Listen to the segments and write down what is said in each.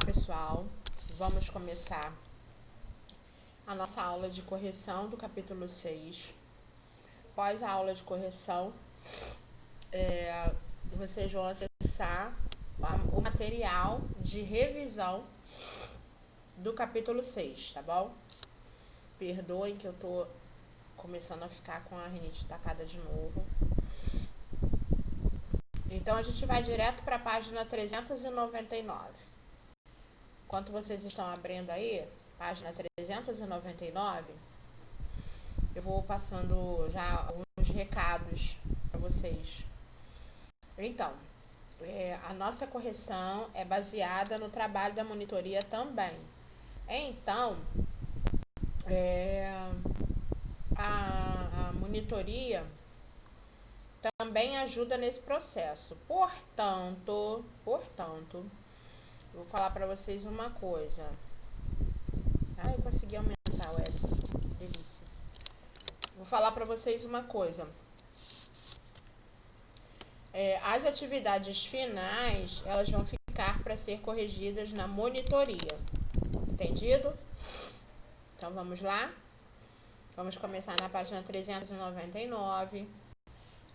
Pessoal, vamos começar a nossa aula de correção do capítulo 6. Após a aula de correção, vocês vão acessar o material de revisão do capítulo 6, tá bom? Perdoem que eu tô começando a ficar com a rinite atacada de novo. Então, a gente vai direto para a página 399. Enquanto vocês estão abrindo aí, página 399, eu vou passando já alguns recados para vocês. Então, a nossa correção é baseada no trabalho da monitoria também. Então, a monitoria também ajuda nesse processo. Portanto, vou falar para vocês uma coisa. Eu consegui aumentar o web. Delícia. Vou falar para vocês uma coisa. As atividades finais, elas vão ficar para ser corrigidas na monitoria. Entendido? Então, vamos lá. Vamos começar na página 399.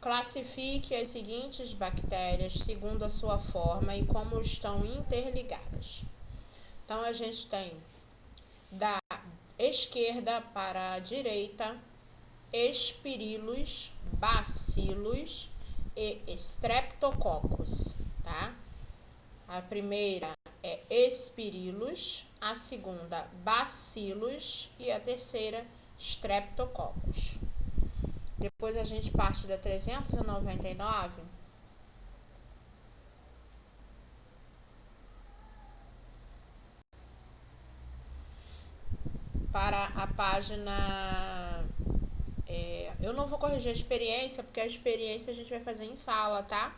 Classifique as seguintes bactérias segundo a sua forma e como estão interligadas. Então, a gente tem da esquerda para a direita, Escherichia, Bacillus e Streptococcus, tá? A primeira é Escherichia, a segunda Bacillus e a terceira Streptococcus. Depois a gente parte da 399 para a página... eu não vou corrigir a experiência, porque a experiência a gente vai fazer em sala, tá?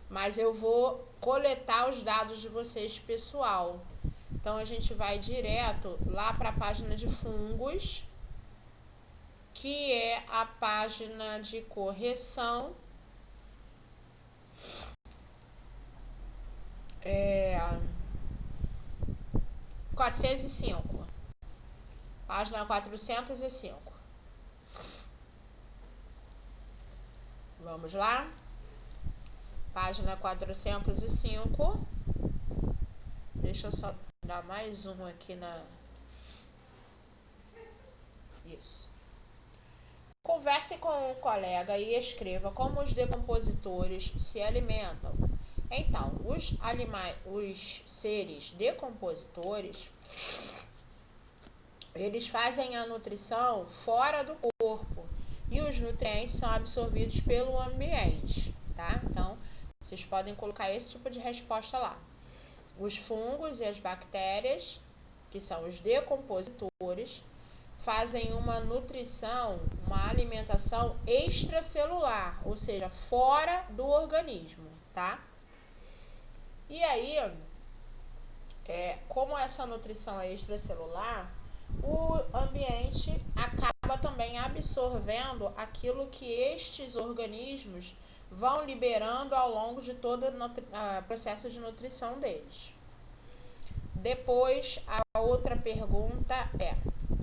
Mas eu vou coletar os dados de vocês, pessoal. Então, a gente vai direto lá para a página de fungos, que é a página de correção. 405. Página 405. Vamos lá. Página 405. Deixa eu só dar mais um aqui na... Isso. Converse com o colega e escreva como os decompositores se alimentam. Então, os seres decompositores, eles fazem a nutrição fora do corpo e os nutrientes são absorvidos pelo ambiente, tá? Então, vocês podem colocar esse tipo de resposta lá. Os fungos e as bactérias, que são os decompositores, fazem uma nutrição, uma alimentação extracelular, ou seja, fora do organismo, tá? E aí, como essa nutrição é extracelular, o ambiente acaba também absorvendo aquilo que estes organismos vão liberando ao longo de todo o processo de nutrição deles. Depois, a outra pergunta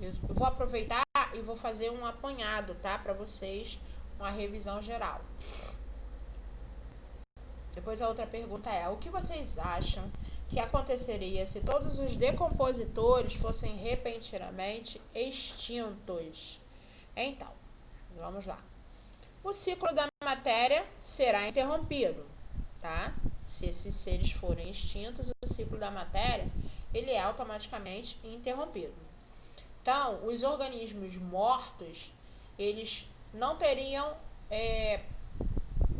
eu vou aproveitar e vou fazer um apanhado, tá? Para vocês, uma revisão geral. Depois a outra pergunta o que vocês acham que aconteceria se todos os decompositores fossem repentinamente extintos? Então, vamos lá. O ciclo da matéria será interrompido, tá? Se esses seres forem extintos, o ciclo da matéria, ele é automaticamente interrompido. Então, os organismos mortos, eles não teriam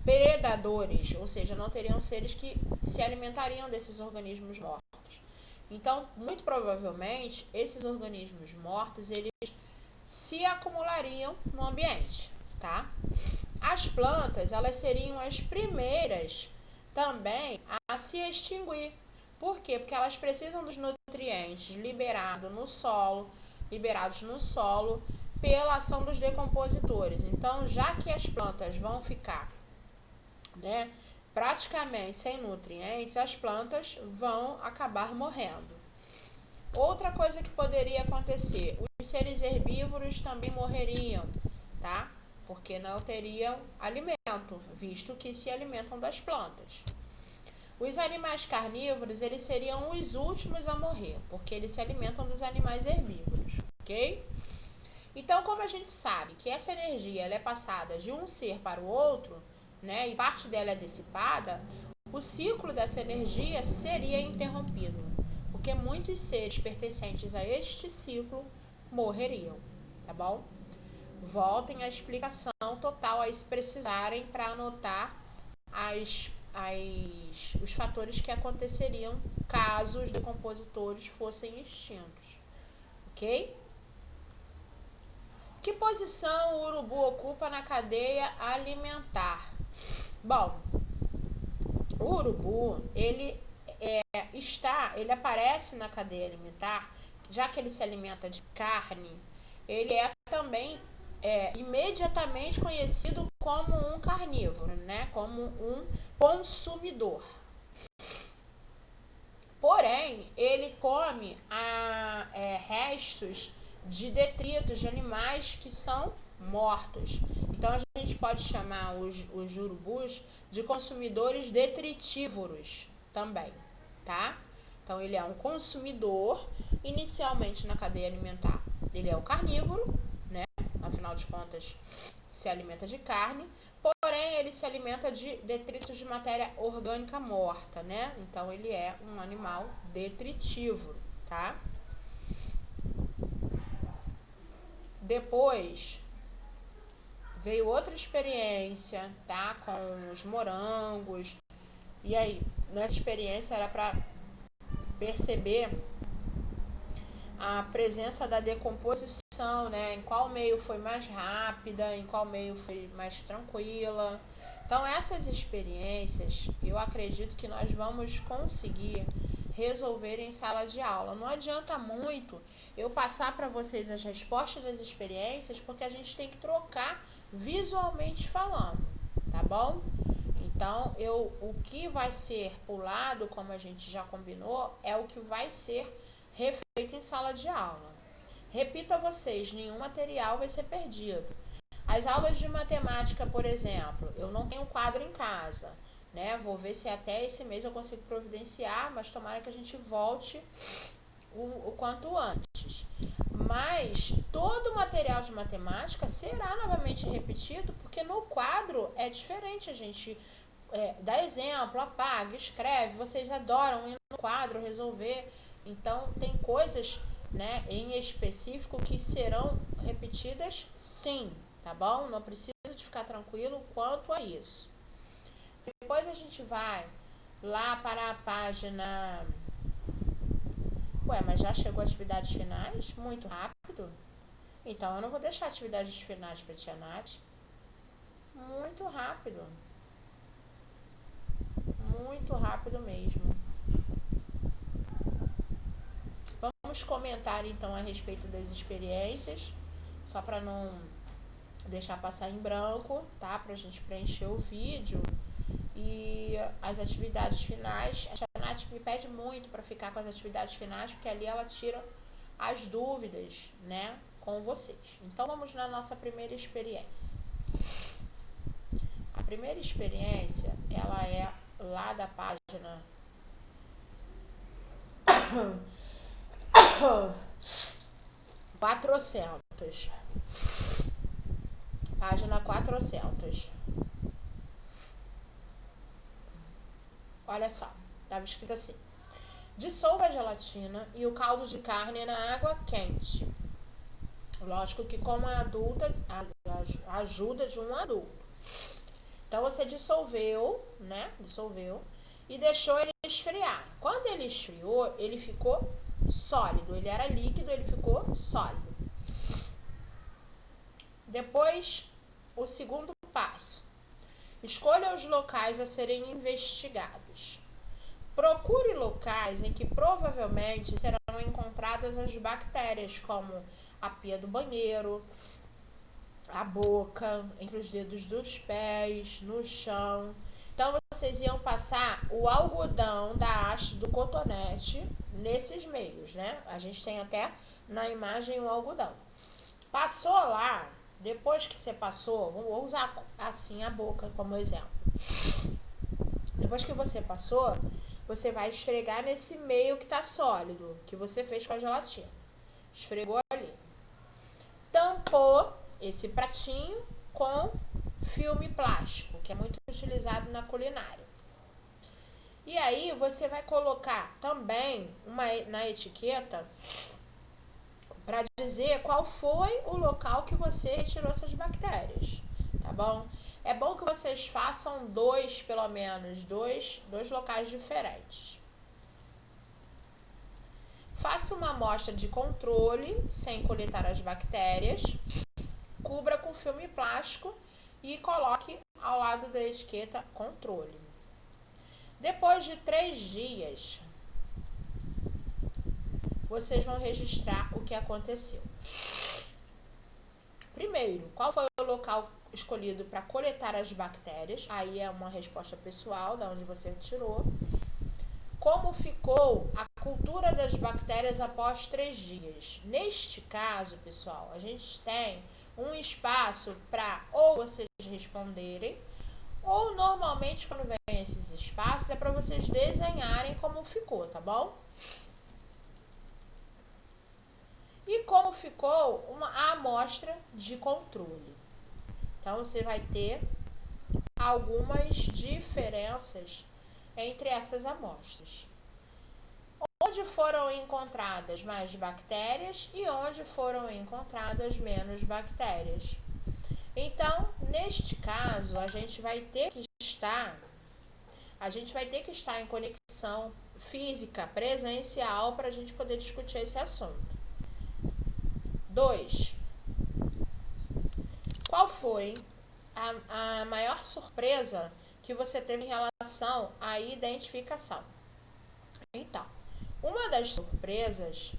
predadores, ou seja, não teriam seres que se alimentariam desses organismos mortos. Então, muito provavelmente, esses organismos mortos, eles se acumulariam no ambiente, tá? As plantas, elas seriam as primeiras também a se extinguir. Por quê? Porque elas precisam dos nutrientes liberados no solo pela ação dos decompositores. Então, já que as plantas vão ficar praticamente sem nutrientes, as plantas vão acabar morrendo. Outra coisa que poderia acontecer, os seres herbívoros também morreriam, tá? Porque não teriam alimento, visto que se alimentam das plantas. Os animais carnívoros, eles seriam os últimos a morrer, porque eles se alimentam dos animais herbívoros, ok? Então, como a gente sabe que essa energia ela é passada de um ser para o outro, né, e parte dela é dissipada, o ciclo dessa energia seria interrompido, porque muitos seres pertencentes a este ciclo morreriam, tá bom? Voltem à explicação total aí se precisarem para anotar os fatores que aconteceriam caso os decompositores fossem extintos, ok? Que posição o urubu ocupa na cadeia alimentar? Bom, o urubu, ele aparece na cadeia alimentar, já que ele se alimenta de carne, ele é também imediatamente conhecido como um carnívoro, né? Como um consumidor. Porém, ele come restos de detritos de animais que são mortos. Então, a gente pode chamar os urubus de consumidores detritívoros também, tá? Então, ele é um consumidor, inicialmente na cadeia alimentar. Ele é o carnívoro, né? Afinal de contas, se alimenta de carne. Porém, ele se alimenta de detritos de matéria orgânica morta, né? Então, ele é um animal detritívoro, tá? Depois, veio outra experiência, tá? Com os morangos. E aí, nessa experiência era para perceber a presença da decomposição, né? Em qual meio foi mais rápida, em qual meio foi mais tranquila. Então, essas experiências, eu acredito que nós vamos conseguir resolver em sala de aula. Não adianta muito eu passar para vocês as respostas das experiências, porque a gente tem que trocar visualmente falando, tá bom? Então, o que vai ser pulado, como a gente já combinou, é o que vai ser refeito em sala de aula. Repito a vocês, nenhum material vai ser perdido. As aulas de matemática, por exemplo, eu não tenho quadro em casa, né? Vou ver se até esse mês eu consigo providenciar, mas tomara que a gente volte o quanto antes. Mas todo o material de matemática será novamente repetido, porque no quadro é diferente. A gente dá exemplo, apaga, escreve. Vocês adoram ir no quadro resolver. Então, tem coisas, né, em específico que serão repetidas sim, tá bom? Não precisa de ficar tranquilo quanto a isso. Depois a gente vai lá para a página... Ué, mas já chegou atividades finais? Muito rápido? Então, eu não vou deixar atividades finais para a tia Nath. Muito rápido. Muito rápido mesmo. Vamos comentar então a respeito das experiências, só para não deixar passar em branco, tá? Pra gente preencher o vídeo. E as atividades finais, a tia Nath me pede muito para ficar com as atividades finais, porque ali ela tira as dúvidas, né, com vocês. Então vamos na nossa primeira experiência. A primeira experiência, ela é lá da página 400. Página 400. Olha só, estava escrito assim: dissolva a gelatina e o caldo de carne na água quente. Lógico que com a ajuda de um adulto. Então você dissolveu, né? Dissolveu e deixou ele esfriar. Quando ele esfriou, ele ficou sólido. Ele era líquido, ele ficou sólido. Depois, o segundo passo: escolha os locais a serem investigados. Procure locais em que provavelmente serão encontradas as bactérias, como a pia do banheiro, a boca, entre os dedos dos pés, no chão. Então, vocês iam passar o algodão da haste do cotonete nesses meios, né? A gente tem até na imagem o algodão. Passou lá, depois que você passou, vou usar assim a boca como exemplo. Depois que você passou, você vai esfregar nesse meio que tá sólido, que você fez com a gelatina. Esfregou ali. Tampou esse pratinho com filme plástico, que é muito utilizado na culinária. E aí você vai colocar também na etiqueta para dizer qual foi o local que você retirou essas bactérias, tá bom? É bom que vocês façam pelo menos dois locais diferentes. Faça uma amostra de controle sem coletar as bactérias, cubra com filme plástico e coloque ao lado da etiqueta controle. Depois de 3 dias, vocês vão registrar o que aconteceu. Primeiro, qual foi o local escolhido para coletar as bactérias? Aí é uma resposta pessoal, da onde você tirou. Como ficou a cultura das bactérias após 3 dias? Neste caso, pessoal, a gente tem um espaço para ou vocês responderem, ou normalmente quando vem esses espaços é para vocês desenharem como ficou, tá bom? E como ficou a amostra de controle. Então, você vai ter algumas diferenças entre essas amostras. Onde foram encontradas mais bactérias e onde foram encontradas menos bactérias. Então, neste caso, a gente vai ter que estar em conexão física, presencial, para a gente poder discutir esse assunto. 2. Qual foi a maior surpresa que você teve em relação à identificação? Então, uma das surpresas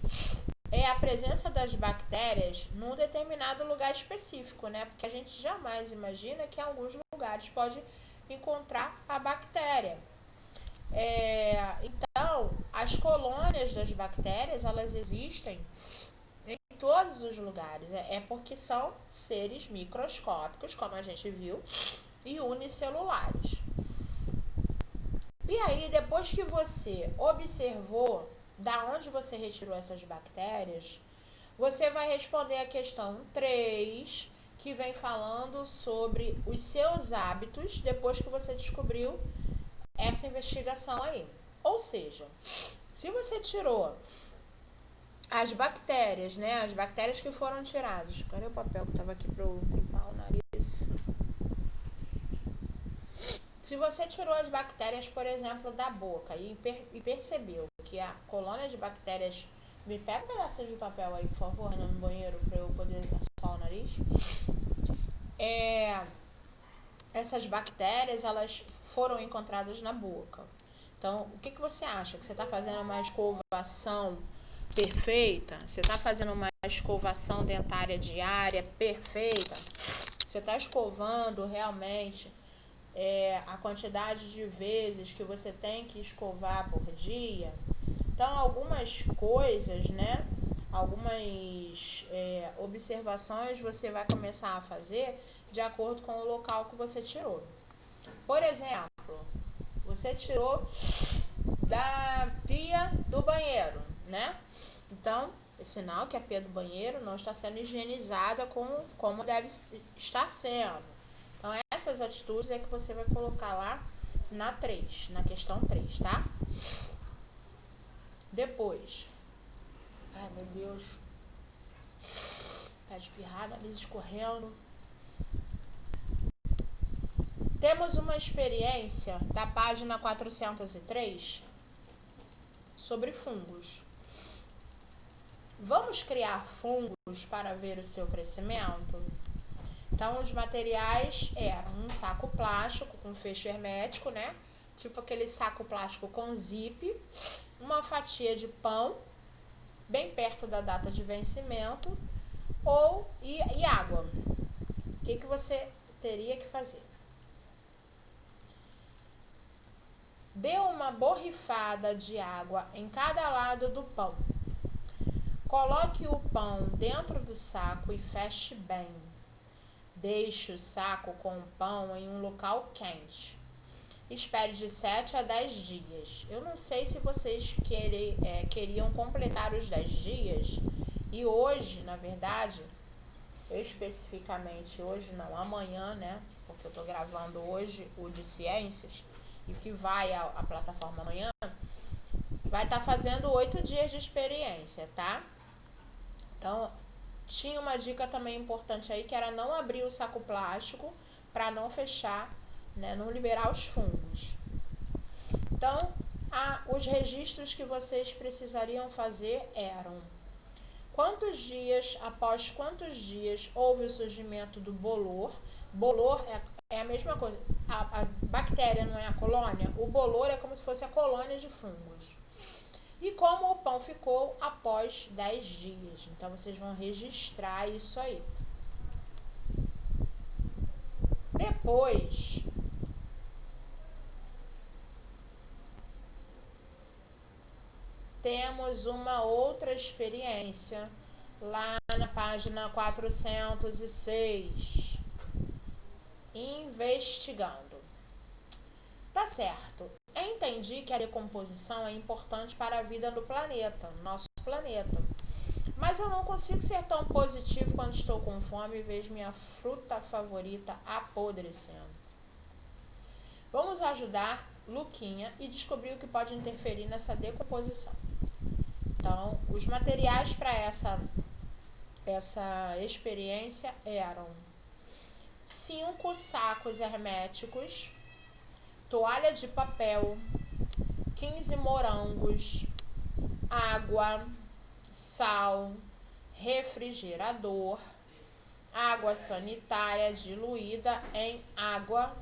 é a presença das bactérias num determinado lugar específico, né? Porque a gente jamais imagina que em alguns lugares pode encontrar a bactéria. Então, as colônias das bactérias, elas existem em todos os lugares. É porque são seres microscópicos, como a gente viu, e unicelulares. E aí, depois que você observou da onde você retirou essas bactérias, você vai responder a questão 3, que vem falando sobre os seus hábitos depois que você descobriu essa investigação aí. Ou seja, se você tirou as bactérias, né? As bactérias que foram tiradas. Cadê o papel que estava aqui para eu limpar o nariz? Se você tirou as bactérias, por exemplo, da boca e percebeu que a colônia de bactérias... Me pega um pedaço de papel aí, por favor, no banheiro, para eu poder assoar o nariz. Essas bactérias, elas foram encontradas na boca. Então, o que você acha? Que você está fazendo uma escovação perfeita? Você está fazendo uma escovação dentária diária perfeita? Você está escovando realmente a quantidade de vezes que você tem que escovar por dia? Então, algumas coisas, né? Algumas observações você vai começar a fazer de acordo com o local que você tirou. Por exemplo, você tirou da pia do banheiro, né? Então, é sinal que a pia do banheiro não está sendo higienizada como deve estar sendo. Então, essas atitudes é que você vai colocar lá na questão 3, tá? Depois, ai meu Deus, tá espirrado, nariz escorrendo. Temos uma experiência da página 403 sobre fungos. Vamos criar fungos para ver o seu crescimento? Então, os materiais eram um saco plástico com fecho hermético, né? Tipo aquele saco plástico com zip, uma fatia de pão, bem perto da data de vencimento, e água. O que você teria que fazer? Dê uma borrifada de água em cada lado do pão. Coloque o pão dentro do saco e feche bem. Deixe o saco com o pão em um local quente. Espere de 7 a 10 dias. Eu não sei se vocês queriam completar os 10 dias. E hoje, na verdade, especificamente hoje, não, amanhã, né? Porque eu tô gravando hoje o de ciências e que vai à plataforma amanhã, vai estar fazendo 8 dias de experiência, tá? Então, tinha uma dica também importante aí, que era não abrir o saco plástico para não fechar, né, não liberar os fungos. Então, os registros que vocês precisariam fazer eram: após quantos dias houve o surgimento do bolor? Bolor é a mesma coisa, a bactéria não é a colônia? O bolor é como se fosse a colônia de fungos. E como o pão ficou após 10 dias. Então, vocês vão registrar isso aí. Depois, temos uma outra experiência lá na página 406. Investigando. Tá certo. Entendi que a decomposição é importante para a vida no planeta, nosso planeta. Mas eu não consigo ser tão positivo quando estou com fome e vejo minha fruta favorita apodrecendo. Vamos ajudar Luquinha e descobrir o que pode interferir nessa decomposição. Então, os materiais para essa experiência eram 5 sacos herméticos, toalha de papel, 15 morangos, água, sal, refrigerador, água sanitária diluída em água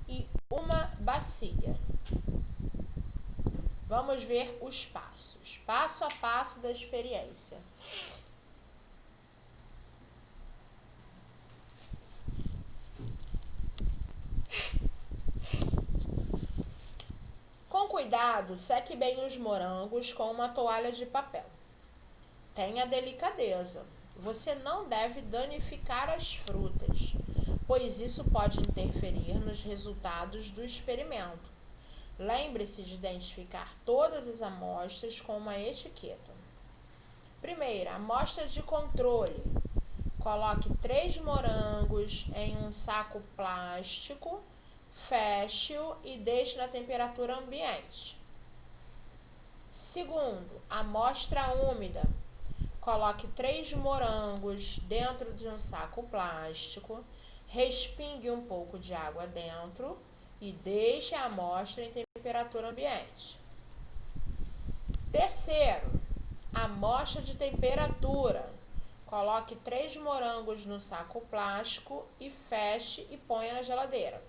e uma bacia. Vamos ver os passos, passo a passo da experiência. Com cuidado, seque bem os morangos com uma toalha de papel. Tenha delicadeza. Você não deve danificar as frutas, pois isso pode interferir nos resultados do experimento. Lembre-se de identificar todas as amostras com uma etiqueta. Primeira, amostra de controle. Coloque 3 morangos em um saco plástico, feche-o e deixe na temperatura ambiente. Segundo, amostra úmida. Coloque 3 morangos dentro de um saco plástico, respingue um pouco de água dentro e deixe a amostra em temperatura ambiente. Terceiro, amostra de temperatura. Coloque 3 morangos no saco plástico e feche e ponha na geladeira.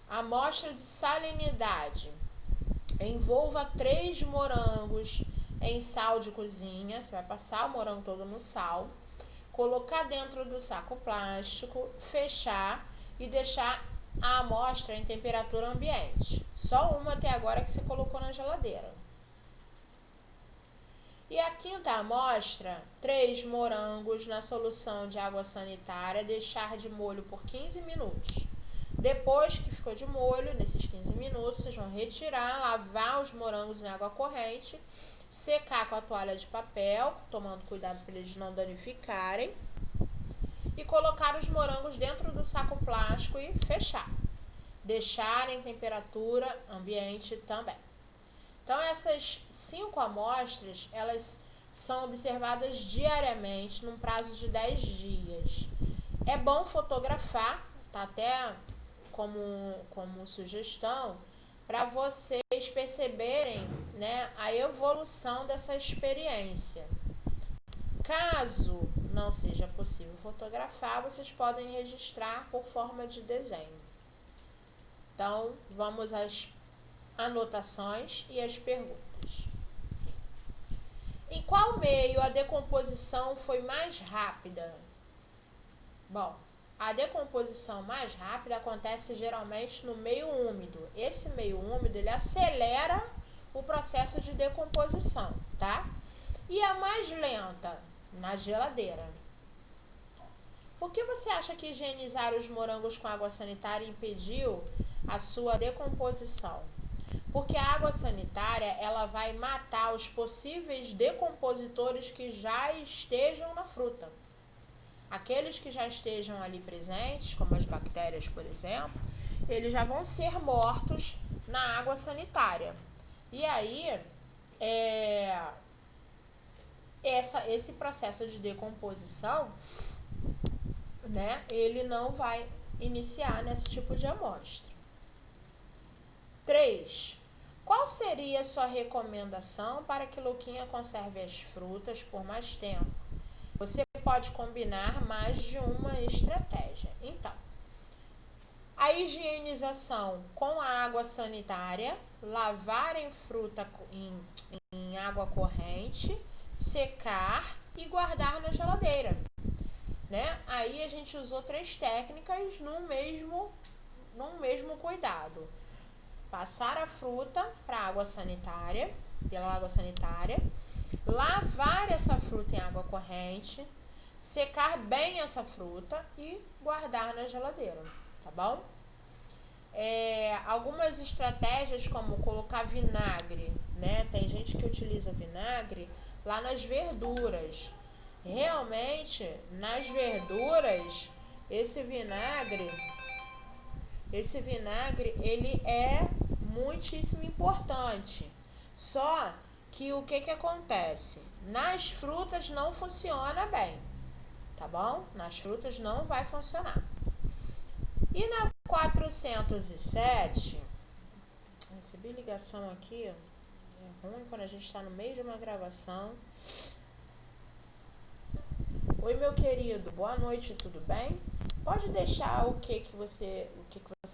Amostra de salinidade. Envolva 3 morangos em sal de cozinha. Você vai passar o morango todo no sal, colocar dentro do saco plástico, fechar e deixar a amostra em temperatura ambiente. Só uma até agora que você colocou na geladeira. E a quinta amostra, 3 morangos na solução de água sanitária, deixar de molho por 15 minutos. Depois que ficou de molho, nesses 15 minutos, vocês vão retirar, lavar os morangos em água corrente, secar com a toalha de papel, tomando cuidado para eles não danificarem, e colocar os morangos dentro do saco plástico e fechar. Deixar em temperatura ambiente também. Então, essas 5 amostras, elas são observadas diariamente num prazo de 10 dias. É bom fotografar, tá? Até como sugestão, para vocês perceberem, né, a evolução dessa experiência. Caso não seja possível fotografar, vocês podem registrar por forma de desenho. Então, vamos às anotações e as perguntas. Em qual meio a decomposição foi mais rápida? Bom, A decomposição mais rápida acontece geralmente no meio úmido. Esse meio úmido, ele acelera o processo de decomposição, tá? E a mais lenta, na geladeira. Por que você acha que higienizar os morangos com água sanitária impediu a sua decomposição? Porque a água sanitária, ela vai matar os possíveis decompositores que já estejam na fruta. Aqueles que já estejam ali presentes, como as bactérias, por exemplo, eles já vão ser mortos na água sanitária. E aí, esse processo de decomposição, né, ele não vai iniciar nesse tipo de amostra. 3. Qual seria a sua recomendação para que Luquinha conserve as frutas por mais tempo? Você pode combinar mais de uma estratégia. Então, a higienização com a água sanitária, lavar em fruta em água corrente, secar e guardar na geladeira, né? Aí a gente usou 3 técnicas no mesmo cuidado. Passar a fruta para água sanitária, pela água sanitária, lavar essa fruta em água corrente, secar bem essa fruta e guardar na geladeira, tá bom? Algumas estratégias, como colocar vinagre, né? Tem gente que utiliza vinagre lá nas verduras. Realmente, nas verduras, esse vinagre ele é muitíssimo importante. Só que o que acontece? Nas frutas não funciona bem, tá bom? Nas frutas não vai funcionar. E na 407, recebi ligação aqui, é ruim quando a gente está no meio de uma gravação. Oi, meu querido, boa noite, tudo bem? Pode deixar o que você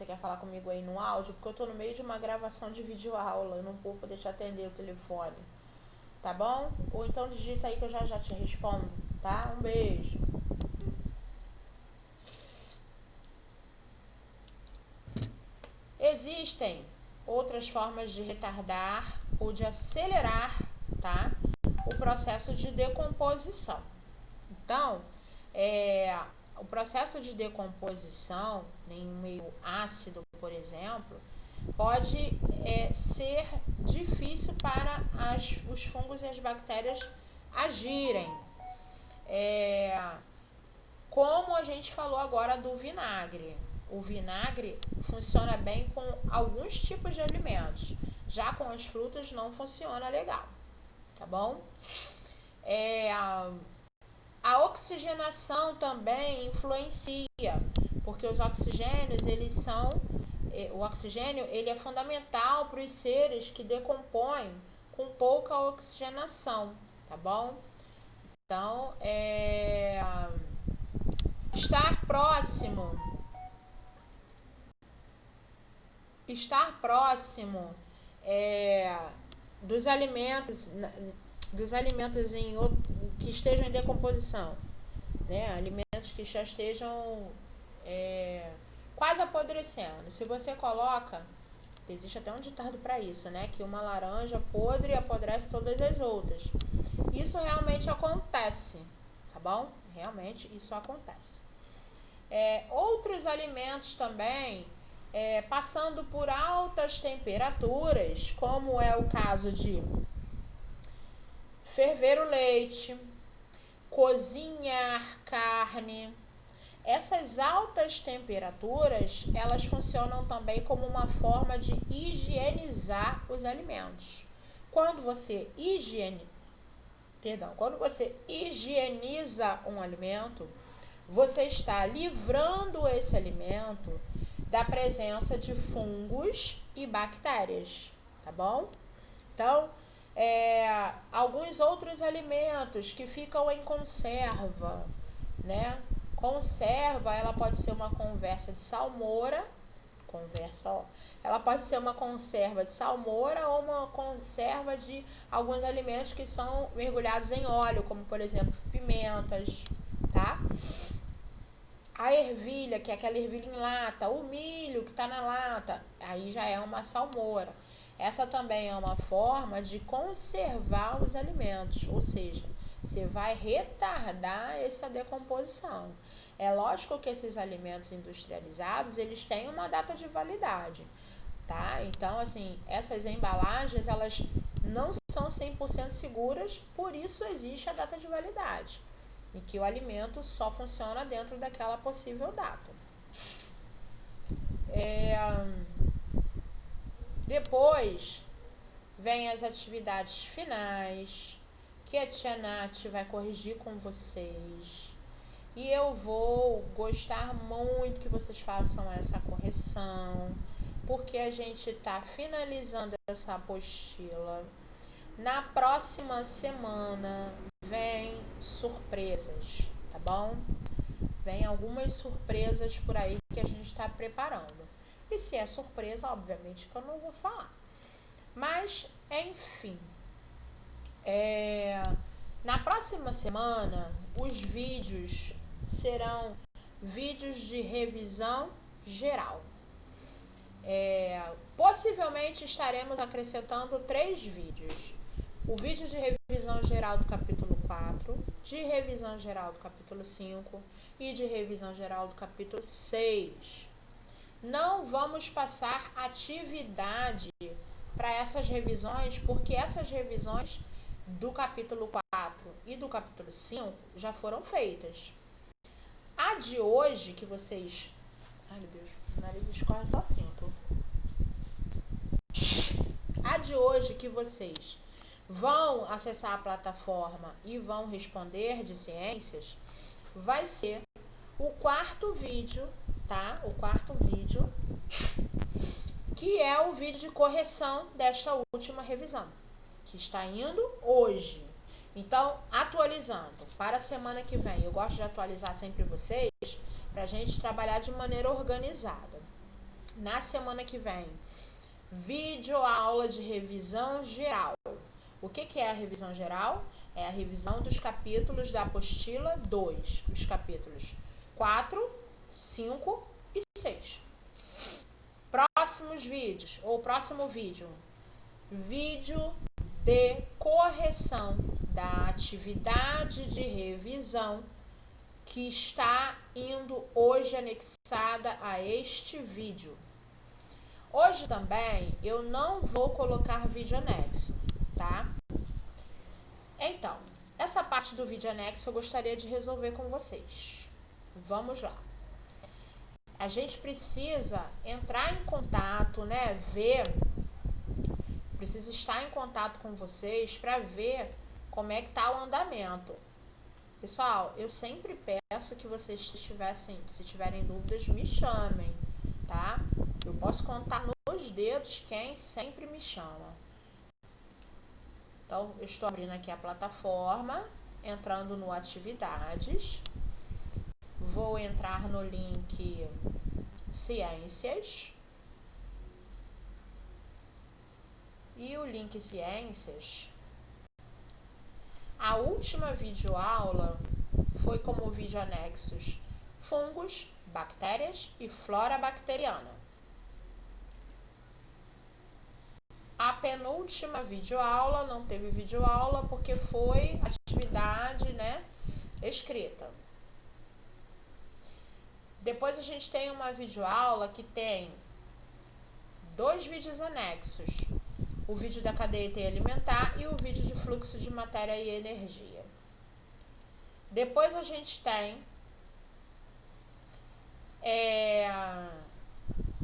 quer falar comigo aí no áudio, porque eu tô no meio de uma gravação de videoaula, eu não vou poder te atender o telefone, tá bom? Ou então digita aí que eu já te respondo, tá? Um beijo. Existem outras formas de retardar ou de acelerar, tá, o processo de decomposição. Então, o processo de decomposição em um meio ácido, por exemplo, pode ser difícil para os fungos e as bactérias agirem. Como a gente falou agora do vinagre. O vinagre funciona bem com alguns tipos de alimentos. Já com as frutas não funciona legal, tá bom? A oxigenação também influencia, porque os oxigênios, o oxigênio, ele é fundamental para os seres que decompõem com pouca oxigenação, tá bom? Então, estar próximo dos alimentos que estejam em decomposição, né? Alimentos que já estejam quase apodrecendo. Se você coloca, existe até um ditado para isso, né? Que uma laranja podre apodrece todas as outras. Isso realmente acontece, tá bom? Realmente isso acontece. Outros alimentos também, passando por altas temperaturas, como é o caso de ferver o leite, cozinhar carne. Essas altas temperaturas, elas funcionam também como uma forma de higienizar os alimentos. Quando você higieniza um alimento, você está livrando esse alimento da presença de fungos e bactérias, tá bom? Então, alguns outros alimentos que ficam em conserva, né? Conserva, ela pode ser uma conversa de salmoura, ela pode ser uma conserva de salmoura ou uma conserva de alguns alimentos que são mergulhados em óleo, como por exemplo pimentas, tá? A ervilha, que é aquela ervilha em lata, o milho que está na lata, aí já é uma salmoura. Essa também é uma forma de conservar os alimentos, ou seja, você vai retardar essa decomposição. É lógico que esses alimentos industrializados, eles têm uma data de validade, tá? Então, assim, essas embalagens, elas não são 100% seguras, por isso existe a data de validade, em que o alimento só funciona dentro daquela possível data. Depois vem as atividades finais, que a tia Nath vai corrigir com vocês. E eu vou gostar muito que vocês façam essa correção, porque a gente está finalizando essa apostila. Na próxima semana vem surpresas, tá bom? Vem algumas surpresas por aí que a gente está preparando. E se é surpresa, obviamente que eu não vou falar. Mas, enfim, na próxima semana, os vídeos serão vídeos de revisão geral. Possivelmente estaremos acrescentando 3 vídeos. O vídeo de revisão geral do capítulo 4, de revisão geral do capítulo 5 e de revisão geral do capítulo 6. Não vamos passar atividade para essas revisões, porque essas revisões do capítulo 4 e do capítulo 5 já foram feitas. A de hoje, que vocês... Ai, meu Deus, o nariz escorre só cinto. A de hoje, que vocês vão acessar a plataforma e vão responder de ciências, vai ser o 4º vídeo, tá? O 4º vídeo, que é o vídeo de correção desta última revisão, que está indo hoje. Então, atualizando para a semana que vem, eu gosto de atualizar sempre vocês, para a gente trabalhar de maneira organizada. Na semana que vem, vídeo aula de revisão geral. O que é a revisão geral? É a revisão dos capítulos da apostila 2, os capítulos 4, 5 e 6. Próximos vídeos, ou próximo vídeo, vídeo de correção da atividade de revisão que está indo hoje anexada a este vídeo. Hoje também eu não vou colocar vídeo anexo, tá? Então, essa parte do vídeo anexo eu gostaria de resolver com vocês. Vamos lá. A gente precisa entrar em contato, né? Precisa estar em contato com vocês para ver como é que tá o andamento. Pessoal, eu sempre peço que vocês, se tiverem dúvidas, me chamem, tá? Eu posso contar nos dedos quem sempre me chama. Então, eu estou abrindo aqui a plataforma, entrando no Atividades. Vou entrar no link Ciências. E o link Ciências, a última videoaula foi como vídeo anexos fungos, bactérias e flora bacteriana. A penúltima videoaula não teve videoaula porque foi atividade, né, escrita. Depois a gente tem uma videoaula que tem 2 vídeos anexos. O vídeo da cadeia alimentar e o vídeo de fluxo de matéria e energia. Depois a gente tem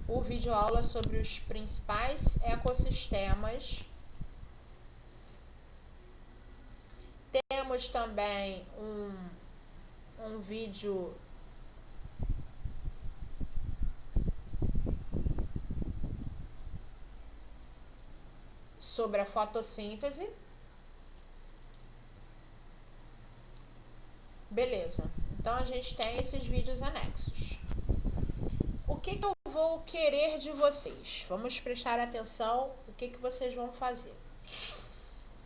o vídeo aula sobre os principais ecossistemas. Temos também um vídeo sobre a fotossíntese. Beleza. Então a gente tem esses vídeos anexos. O que eu vou querer de vocês? Vamos prestar atenção o que vocês vão fazer.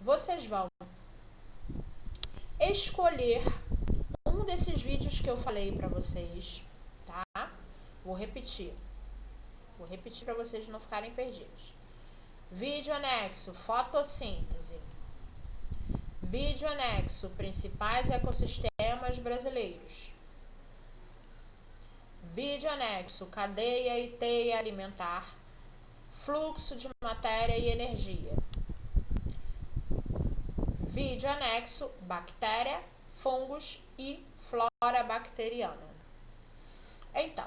Vocês vão escolher um desses vídeos que eu falei para vocês Vou repetir para vocês não ficarem perdidos. Vídeo anexo, fotossíntese. Vídeo anexo, principais ecossistemas brasileiros. Vídeo anexo, cadeia e teia alimentar, fluxo de matéria e energia. Vídeo anexo, bactéria, fungos e flora bacteriana. Então,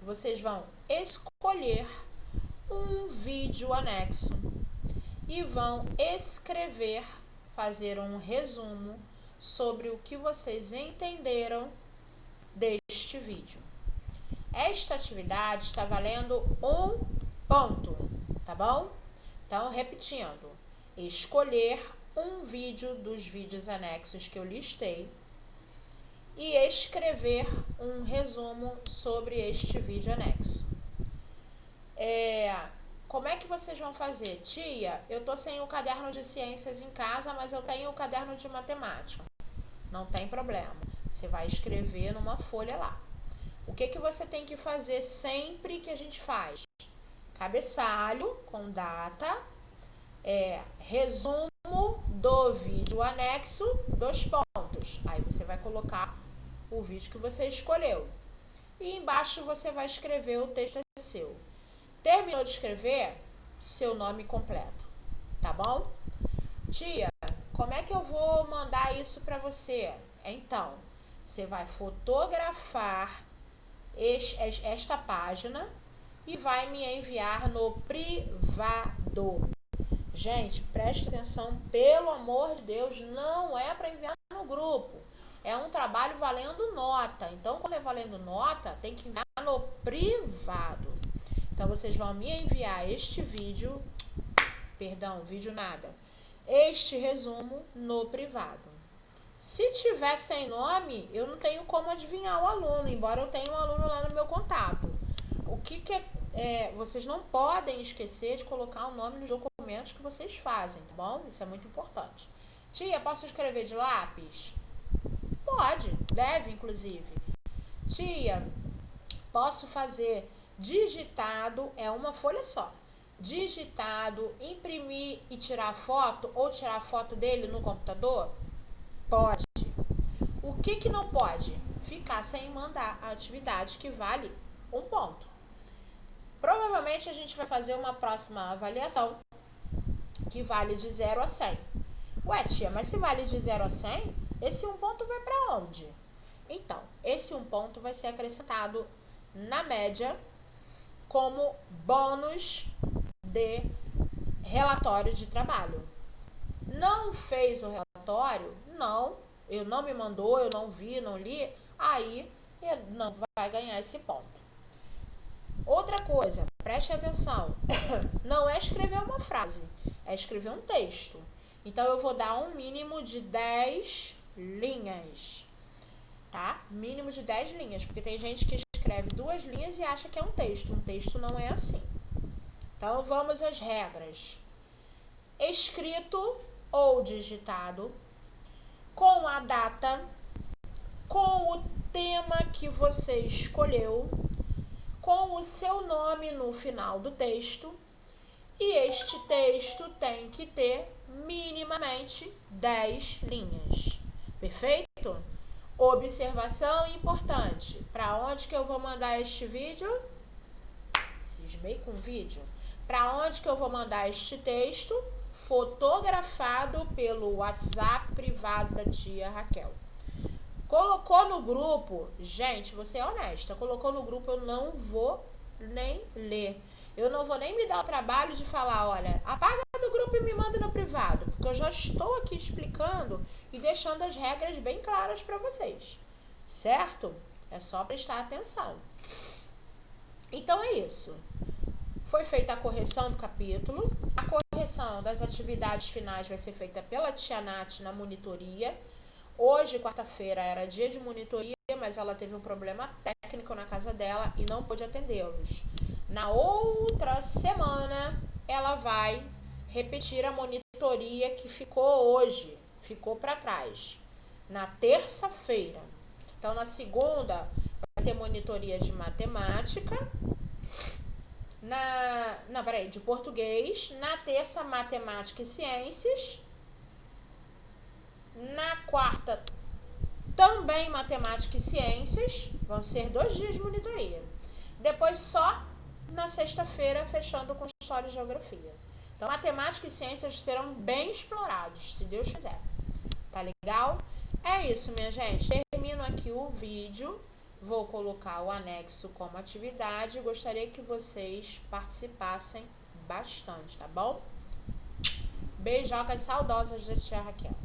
vocês vão escolher um vídeo anexo e vão escrever, fazer um resumo sobre o que vocês entenderam deste vídeo. Esta atividade está valendo 1 ponto, tá bom? Então, repetindo, escolher um vídeo dos vídeos anexos que eu listei e escrever um resumo sobre este vídeo anexo. Como é que vocês vão fazer? Tia, eu tô sem o caderno de ciências em casa, mas eu tenho o caderno de matemática. Não tem problema. Você vai escrever numa folha lá. O que você tem que fazer sempre que a gente faz? Cabeçalho com data, resumo do vídeo anexo, 2 pontos. Aí você vai colocar o vídeo que você escolheu. E embaixo você vai escrever o texto seu. Terminou de escrever, seu nome completo, tá bom? Tia, como é que eu vou mandar isso para você? Então, você vai fotografar esta página e vai me enviar no privado. Gente, preste atenção, pelo amor de Deus, não é para enviar no grupo. É um trabalho valendo nota. Então, quando é valendo nota, tem que enviar no privado. Então, vocês vão me enviar este vídeo, este resumo no privado. Se tiver sem nome, eu não tenho como adivinhar o aluno, embora eu tenha um aluno lá no meu contato. O que vocês não podem esquecer de colocar o nome nos documentos que vocês fazem, tá bom? Isso é muito importante. Tia, posso escrever de lápis? Pode, deve inclusive. Tia, posso fazer digitado, é uma folha só. Digitado, imprimir e tirar foto ou tirar foto dele no computador? Pode. O que não pode? Ficar sem mandar a atividade que vale 1 ponto. Provavelmente a gente vai fazer uma próxima avaliação que vale de 0 a 100. Ué, tia, mas se vale de 0 a 100, esse 1 ponto vai para onde? Então, esse 1 ponto vai ser acrescentado na média como bônus de relatório de trabalho. Não fez o relatório? Não, eu não me mandou, eu não vi, não li, aí ele não vai ganhar esse ponto. Outra coisa, preste atenção, não é escrever uma frase, é escrever um texto. Então, eu vou dar um mínimo de 10 linhas, tá? Mínimo de 10 linhas, porque tem gente que escreve 2 linhas e acha que é um texto. Um texto não é assim. Então, vamos às regras. Escrito ou digitado, com a data, com o tema que você escolheu, com o seu nome no final do texto, e este texto tem que ter minimamente 10 linhas. Perfeito? Observação importante. Para onde que eu vou mandar este vídeo? Cismei com vídeo. Para onde que eu vou mandar este texto? Fotografado pelo WhatsApp privado da tia Raquel. Colocou no grupo, gente, você é honesta, colocou no grupo, eu não vou nem ler. Eu não vou nem me dar o trabalho de falar, olha, apaga do grupo e me manda no privado, porque eu já estou aqui explicando e deixando as regras bem claras para vocês, certo? É só prestar atenção. Então é isso. Foi feita a correção do capítulo. A correção das atividades finais vai ser feita pela tia Nath na monitoria. Hoje, quarta-feira, era dia de monitoria, mas ela teve um problema técnico na casa dela e não pôde atendê-los. Na outra semana, ela vai repetir a monitoria que ficou hoje, ficou para trás, na terça-feira. Então, na segunda, vai ter monitoria de matemática. De português. Na terça, matemática e ciências. Na quarta, também matemática e ciências. Vão ser 2 dias de monitoria. Depois só na sexta-feira, fechando com história e geografia. Então, matemática e ciências serão bem explorados, se Deus quiser. Tá legal? É isso, minha gente. Termino aqui o vídeo. Vou colocar o anexo como atividade. Gostaria que vocês participassem bastante, tá bom? Beijocas saudosas da tia Raquel.